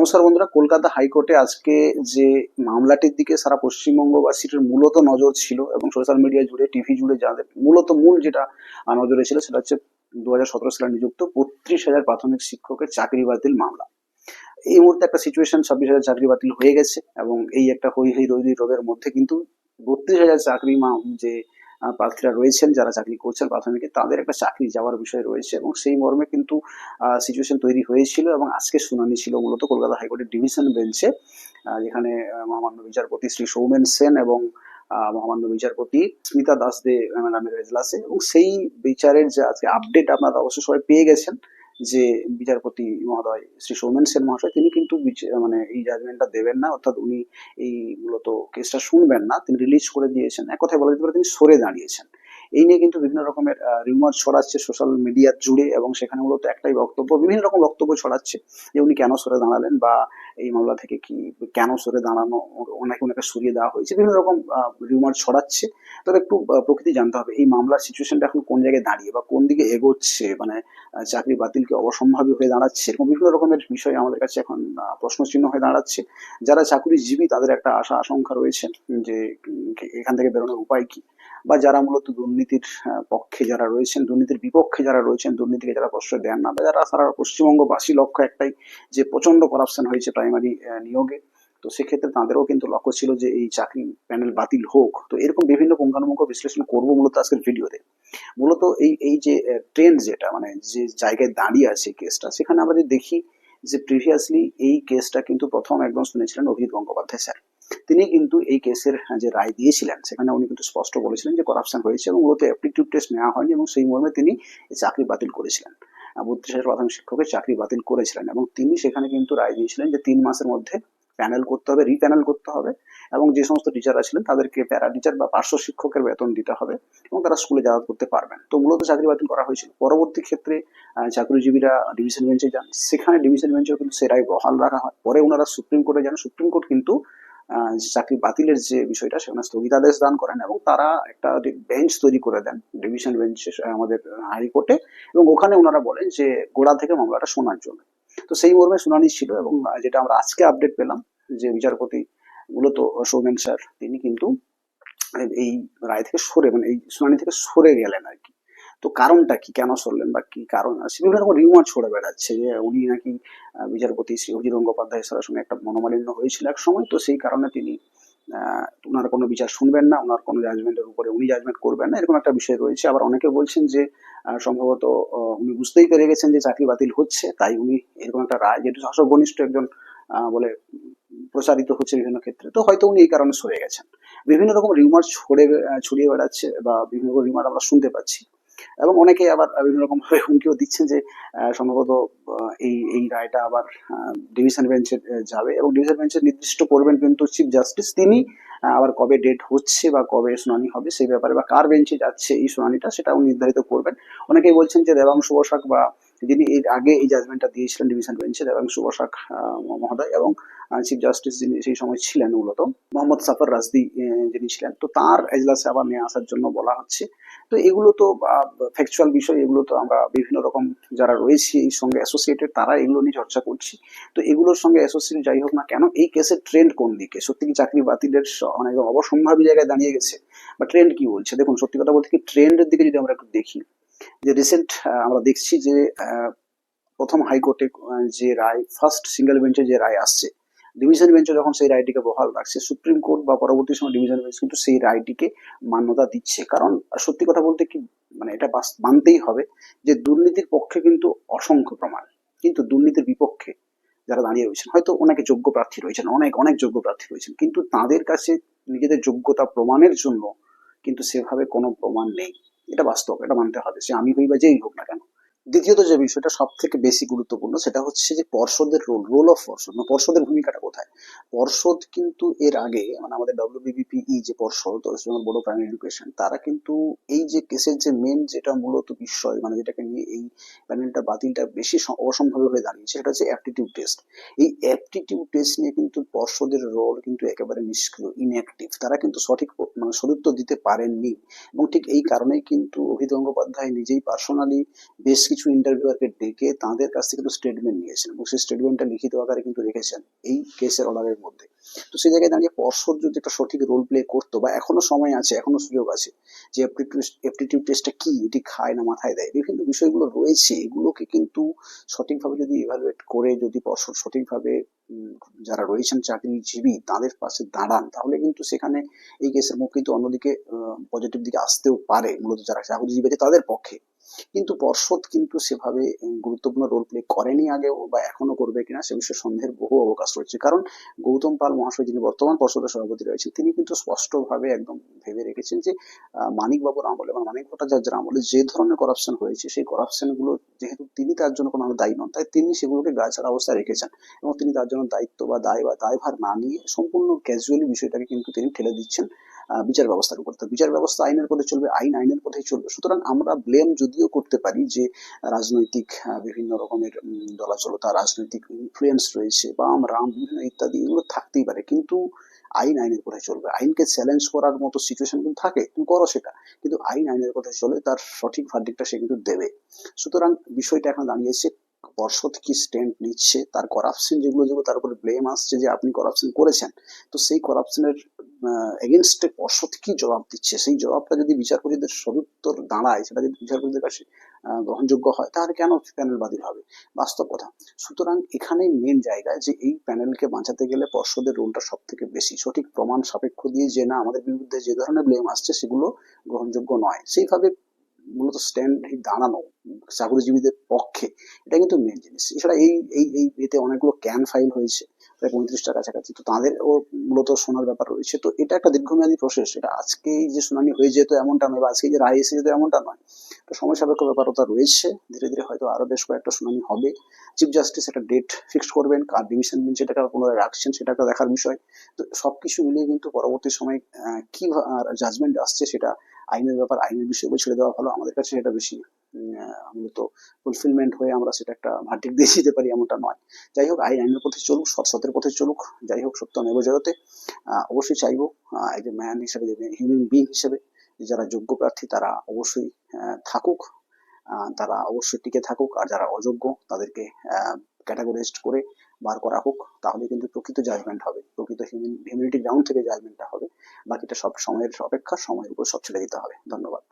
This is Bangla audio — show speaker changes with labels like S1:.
S1: নমস্কার বন্ধুরা, কলকাতা হাইকোর্টে আজকে যে মামলাটির দিকে সারা পশ্চিমবঙ্গবাসীর মূলত নজর ছিল এবং সোশ্যাল মিডিয়া জুড়ে টিভি জুড়ে যাদের মূল যেটা নজরে ছিল সেটা হচ্ছে 2017 সালে নিযুক্ত 32,000 প্রাথমিক শিক্ষকের চাকরি বাতিল মামলা। এই মুহূর্তে একটা সিচুয়েশন, 26,000 চাকরি বাতিল হয়ে গেছে এবং এই একটা হই হই রই রই রবের মধ্যে কিন্তু 32,000 চাকরি যে প্রার্থীরা রয়েছেন যারা চাকরি করছেন প্রাথমিকে, তাদের একটা চাকরি যাওয়ার বিষয় রয়েছে এবং সেই মর্মে কিন্তু সিচুয়েশন তৈরি হয়েছিল এবং আজকে শুনানি ছিল মূলত কলকাতা হাইকোর্টের ডিভিশন বেঞ্চে, যেখানে মহামান্য বিচারপতি শ্রী সৌমেন সেন এবং মহামান্য বিচারপতি স্মিতা দাস দে নামের এজলাসে, এবং সেই বিচারের যে আজকে আপডেট আপনারা অবশ্যই সবাই পেয়ে গেছেন যে বিচারপতি মহোদয় শ্রী সৌমেন সেন মহাশয় তিনি কিন্তু মানে এই জাজমেন্টটা দেবেন না, অর্থাৎ উনি এই মূলত কেসটা শুনবেন না, তিনি রিলিজ করে দিয়েছেন। এক কথায় বলা যেতে পারে তিনি সরে দাঁড়িয়েছেন। এই নিয়ে কিন্তু বিভিন্ন রকমের রিউমার ছড়াচ্ছে সোশ্যাল মিডিয়া জুড়ে এবং সেখানে মূলত একটাই বক্তব্য, বিভিন্ন রকম বক্তব্য ছড়াচ্ছে যে উনি কেন সরে দাঁড়ালেন বা এই মামলা থেকে কি কেন সরে দাঁড়ানো, ওনাকে সরিয়ে দেওয়া হয়েছে, বিভিন্ন রকম রিউমার ছড়াচ্ছে। তবে একটু প্রকৃতি জানতে হবে এই মামলার সিচুয়েশনটা এখন কোন জায়গায় দাঁড়িয়ে বা কোন দিকে এগোচ্ছে, মানে চাকরি বাতিলকে অবসম্ভাবী হয়ে দাঁড়াচ্ছে, এবং বিভিন্ন রকমের বিষয় আমাদের কাছে এখন প্রশ্নচিহ্ন হয়ে দাঁড়াচ্ছে। যারা চাকরিজীবী তাদের একটা আশা আশঙ্কা রয়েছে যে এখান থেকে বেরোনোর উপায় কি, বা যারা মূলত দুর্নীতির পক্ষে যারা রয়েছেন, দুর্নীতির বিপক্ষে যারা রয়েছেন, দুর্নীতিকে যারা প্রশ্রয় দেন না, বা যারা সারা পশ্চিমবঙ্গবাসী লক্ষ্য একটাই যে প্রচন্ড করাপশন হয়েছে প্রাইমারি নিয়োগে, তো সেক্ষেত্রে তাদেরও কিন্তু লক্ষ্য ছিল যে এই চাকরি প্যানেল বাতিল হোক। তো এরকম বিভিন্ন পুঙ্খানুপুঙ্খ বিশ্লেষণ করবো মূলত আজকের ভিডিওতে। মূলত এই এই যে ট্রেন্ড যেটা, মানে যে জায়গায় দাঁড়িয়ে আছে কেসটা, সেখানে আমরা যদি দেখি যে প্রিভিয়াসলি এই কেসটা কিন্তু প্রথম একদম শুনেছিলেন অভিজিৎ গঙ্গোপাধ্যায় স্যার। তিনি কিন্তু এই কেসের যে রায় দিয়েছিলেন সেখানে উনি কিন্তু স্পষ্ট বলেছিলেন যে করাপশন হয়েছে এবং মূলত অ্যাপটিটিউড টেস্ট নেওয়া হয়নি, এবং সেই মর্মে তিনি চাকরি বাতিল করেছিলেন। 32,000 প্রাথমিক শিক্ষকের চাকরি বাতিল করেছিলেন এবং তিনি সেখানে কিন্তু রায় দিয়েছিলেন যে 3 মাসের মধ্যে প্যানেল করতে হবে, রিপ্যানেল করতে হবে, এবং যে সমস্ত টিচাররা ছিলেন তাদেরকে প্যারা টিচার বা পার্শ্ব শিক্ষকের বেতন দিতে হবে এবং তারা স্কুলে যাতায়াত করতে পারবেন। তো মূলত চাকরি বাতিল করা হয়েছিল। পরবর্তী ক্ষেত্রে চাকরিজীবীরা ডিভিশন বেঞ্চে যান, সেখানে ডিভিশন বেঞ্চেও কিন্তু সে রায় বহাল রাখা হয়। পরে ওনারা সুপ্রিম কোর্টে যান, সুপ্রিম কোর্ট কিন্তু চাকরি বাতিলের যে বিষয়টা সেখানে স্থগিতাদেশ দান করেন এবং তারা একটা বেঞ্চ তৈরি করে দেন ডিভিশন বেঞ্চে আমাদের হাইকোর্টে, এবং ওখানে ওনারা বলেন যে গোড়া থেকে মামলাটা শোনার জন্য। তো সেই মর্মে শুনানি ছিল এবং যেটা আমরা আজকে আপডেট পেলাম যে বিচারপতি মূলত সৌমেন স্যার তিনি কিন্তু এই রায় থেকে সরে, মানে এই শুনানি থেকে সরে গেলেন আর কি। তো কারণটা কি, কেন সরলেন বা কি কারণ আছে, বিভিন্ন রকম রিউমার ছড়ে বেড়াচ্ছে যে উনি নাকি বিচারপতি শ্রী অজিত গঙ্গোপাধ্যায় স্যারের সঙ্গে একটা মনোমালিন্য হয়েছিল এক সময়, তো সেই কারণে তিনি ওনার কোনো বিচার শুনবেন না, ওনার কোনো জাজমেন্টের উপরে উনি জাজমেন্ট করবেন না, এরকম একটা বিষয় রয়েছে। আবার অনেকে বলছেন যে সম্ভবত উনি বুঝতেই পেরে গেছেন যে চাকরি বাতিল হচ্ছে, তাই উনি এরকম একটা রায়, যেহেতু শাসকঘনিষ্ঠ একজন বলে প্রচারিত হচ্ছে বিভিন্ন ক্ষেত্রে, তো হয়তো উনি এই কারণে সরে গেছেন। বিভিন্ন রকম রিউমার ছড়িয়ে বেড়াচ্ছে বা বিভিন্ন রকম রিউমার আমরা শুনতে পাচ্ছি, এবং অনেকে আবার বিভিন্ন রকম ভাবে হুমকিও দিচ্ছেন যে সম্ভবত এই এই রায়টা আবার ডিভিশন বেঞ্চে যাবে এবং ডিভিশন বেঞ্চে নির্দিষ্ট করবেন কিন্তু চিফ জাস্টিস, তিনি আবার কবে ডেট হচ্ছে বা কবে শুনানি হবে সেই ব্যাপারে বা কার বেঞ্চে যাচ্ছে এই শুনানিটা সেটাও নির্ধারিত করবেন। অনেকেই বলছেন যে দেবাংশু বসাক বা যিনি এর আগে এই জাজমেন্টটা দিয়েছিলেন ডিভিশন বেঞ্চে, দেবাংশু বসাক মহোদয়, এবং চিফ জাস্টিস যিনি সেই সময় ছিলেন মূলত মোহাম্মদ সাফার রাজদি যিনি ছিলেন, তো তার এজলাসে আবার নিয়ে আসার জন্য বলা হচ্ছে। তো এগুলো তো ফ্যাকচুয়াল বিষয়, এগুলো তো আমরা বিভিন্ন রকম যারা রয়েছি এই সঙ্গে অ্যাসোসিয়েটেড তারা এগুলো নিয়ে চর্চা করছি। তো এগুলোর সঙ্গে অ্যাসোসিয়েট যাই হোক না কেন, এই কেসের ট্রেন্ড কোন দিকে, সত্যি কি চাকরি বাতিলের মানে অবসম্ভাবী জায়গায় দাঁড়িয়ে গেছে বা ট্রেন্ড কি বলছে? দেখুন, সত্যি কথা বলতে কি ট্রেন্ডের দিকে যদি আমরা একটু দেখি, যে রিসেন্ট আমরা দেখছি যে প্রথম হাইকোর্টে যে রায়, ফার্স্ট সিঙ্গেল বেঞ্চে যে রায় আসছে, ডিভিশন বেঞ্চে যখন সেই রায়টিকে বহাল রাখছে, সুপ্রিম কোর্ট বা পরবর্তী সময় ডিভিশন বেঞ্চ কিন্তু সেই রায়টিকে মান্যতা দিচ্ছে। কারণ সত্যি কথা বলতে কি, মানে এটা মানতেই হবে যে দুর্নীতির পক্ষে কিন্তু অসংখ্য প্রমাণ, কিন্তু দুর্নীতির বিপক্ষে যারা দাঁড়িয়ে রয়েছেন, হয়তো অনেকে যোগ্য প্রার্থী রয়েছেন, অনেক অনেক যোগ্য প্রার্থী রয়েছেন, কিন্তু তাদের কাছে নিজেদের যোগ্যতা প্রমাণের জন্য কিন্তু সেভাবে কোনো প্রমাণ নেই। এটা বাস্তব, এটা মানতে হবে, সে আমি হই বা যেই হোক না কেন। দ্বিতীয়ত যে বিষয়টা সব থেকে বেশি গুরুত্বপূর্ণ সেটা হচ্ছে যে পর্ষদের রোল অফ পর্ষদ, মানে পর্ষদের ভূমিকাটা কোথায়। পর্ষদ কিন্তু এর আগে, মানে আমাদের ডব্লিউবিবিপিই যে পর্ষদ, West Bengal board of primary education, তারা কিন্তু এই যে কেসের যে মেন যেটা মূলত বিষয়, মানে যেটাকে নিয়ে এই প্যানেলটা বাতিলটা বেশি অসম্ভাবী হয়ে দাঁড়িয়েছে, সেটা হচ্ছে অ্যাপটিটিউড টেস্ট। এই অ্যাপটিটিউড টেস্ট নিয়ে কিন্তু পর্ষদের রোল কিন্তু একেবারে নিষ্ক্রিয়, ইনঅ্যাক্টিভ, তারা কিন্তু সঠিক মানে সদুত্তর দিতে পারেননি। এবং ঠিক এই কারণেই কিন্তু অভিজিৎ গঙ্গোপাধ্যায় নিজেই পার্সোনালি বেশ কিছু কিছু ইন্টারভিউয়ারকে ডেকে তাদের কাছ থেকে কিন্তু স্টেটমেন্ট নিয়েছেন এবং সেই স্টেটমেন্টটা লিখিত আকারে কিন্তু রেখেছেন এই কেসের অর্ডারের মধ্যে। তো সেই জায়গায় দাঁড়িয়ে পর্ষদ যদি একটা সঠিক রোল প্লে করতো, বা এখনো সময় আছে, এখনো সুযোগ আছে, যে এপ্টিটিউড টেস্টটা কি, এটি খায় না মাথায় দেয়, বিভিন্ন বিষয়গুলো রয়েছে, এগুলোকে কিন্তু সঠিকভাবে যদি ইভালুয়েট করে যদি পর্ষদ সঠিকভাবে যারা রয়েছেন চাকরিজীবী তাদের পাশে দাঁড়ান, তাহলে কিন্তু সেখানে এই কেসের মুখ কিন্তু অন্যদিকে পজিটিভ দিকে আসতেও পারে, মূলত যারা চাকরিজীবী আছে তাদের পক্ষে। কিন্তু পর্ষদ কিন্তু সেভাবে গুরুত্বপূর্ণ রোল প্লে করেনি আগেও, বা এখনো করবে কিনা সে বিষয়ে সন্দেহের বহু অবকাশ রয়েছে। কারণ গৌতম পাল মহাশয়, যিনি বর্তমান পর্ষদের সভাপতি রয়েছেন, তিনি কিন্তু স্পষ্টভাবে একদম ভেবে রেখেছেন যে মানিক বাবুর আমলে বা মানিক ভট্টাচার্যের আমলে যে ধরনের করাপশন হয়েছে, সেই করাপশন গুলো যেহেতু তিনি তার জন্য কোনো দায়ী নন, তাই তিনি সেগুলোকে গাছাড়া অবস্থায় রেখেছেন এবং তিনি তার জন্য দায়িত্ব বা দায় বা দায়ভার না নিয়ে সম্পূর্ণ ক্যাজুয়ালি বিষয়টাকে কিন্তু তিনি ঠেলে দিচ্ছেন বিচার ব্যবস্থার উপর। তো বিচার ব্যবস্থা আইনের পথে চলবে, আইন আইনের পথেই চলবে। সুতরাং আমরা ব্লেম যদিও করতে পারি যে রাজনৈতিক বিভিন্ন রকমের দলাচলতা, রাজনৈতিক ইনফ্লুয়েন্স রয়েছে, বাম রাম বিভিন্ন ইত্যাদি, এগুলো থাকতেই পারে, কিন্তু আইন আইনের পথে চলবে। আইনকে চ্যালেঞ্জ করার মতো সিচুয়েশন কিন্তু থাকে, তুমি করো সেটা, কিন্তু আইন আইনের পথে চলে, তার সঠিক ভার্ডিকটা সে কিন্তু দেবে। সুতরাং বিষয়টা এখন দাঁড়িয়েছে পর্ষদ কি স্ট্যান্ড নিচ্ছে, তার করাপশন যেগুলো যেগুলো তার উপরে ব্লেম আসছে যে আপনি করাপশন করেছেন, তো সেই করাপশনের এগেনস্টে পর্ষদ কি জবাব দিচ্ছে, সেই জবাবটা যদি বিচারপতিদের সদুত্তর দাঁড়ায়, সেটা যদি বিচারপতিদের কাছে গ্রহণযোগ্য হয়, তাহলে কেন প্যানেল বাতিল হবে, বাস্তব কথা। সুতরাং এখানে মেন জায়গায় যে এই প্যানেলকে বাঁচাতে গেলে পর্ষদের রোলটা সব থেকে বেশি, সঠিক প্রমাণ সাপেক্ষ দিয়ে যে না আমাদের বিরুদ্ধে যে ধরনের ব্লেম আসছে সেগুলো গ্রহণযোগ্য নয়, সেইভাবে মূলত স্ট্যান্ড দাঁড়ানো চাকরিজীবীদের পক্ষে, এটা কিন্তু মেন জিনিস। এছাড়া এই এই এই এতে অনেকগুলো ক্যান ফাইল হয়েছে, প্রায় 35টার কাছাকাছি, তো তাদেরও মূলত শোনার ব্যাপার রয়েছে। তো এটা একটা দীর্ঘমেয়াদী প্রসেস, এটা আজকেই যে শুনানি হয়ে যেত এমনটা নয়, বা আজকেই যে রায় এসে যেত এমনটা নয়, তো সময় সাপেক্ষ ব্যাপারতা রয়েছে। ধীরে ধীরে হয়তো আরো বেশ কয়েকটা শুনানি হবে, চিফ জাস্টিস একটা ডেট ফিক্সড করবেন, কার ডিভিশন বেঞ্চ এটাকে পুনরায় রাখছেন সেটা একটা দেখার বিষয়। তো সবকিছু মিলিয়ে কিন্তু পরবর্তী সময় কি জাজমেন্ট আসছে সেটা আইনের ব্যাপার, আইনের বিষয়গুলো ছেড়ে দেওয়া ভালো, আমাদের কাছে সেটা বেশি মূলত ফুলফিলমেন্ট হয়ে আমরা সেটা একটা ভার্ডিক্ট দিয়ে দিতে পারি এমনটা নয়। যাই হোক, আইন আইনের পথে চলুক, সৎ সতের পথে চলুক। যাই হোক, সত্যমেব জয়তে। অবশ্যই চাইবো এজ এ ম্যান হিসেবে, হিউম্যান বিং হিসেবে, যারা যোগ্য প্রার্থী তারা অবশ্যই থাকুক, তারা অবশ্যই টিকে থাকুক, আর যারা অযোগ্য তাদেরকে ক্যাটাগরাইজড করে বার করা হোক, তাহলে কিন্তু প্রকৃত জাজমেন্ট হবে, প্রকৃত হিউম্যানিটি গ্রাউন্ড থেকে জাজমেন্টটা হবে। বাকিটা সব সময়ের অপেক্ষা, সময়ের উপর সব ছেড়ে দিতে হবে। ধন্যবাদ।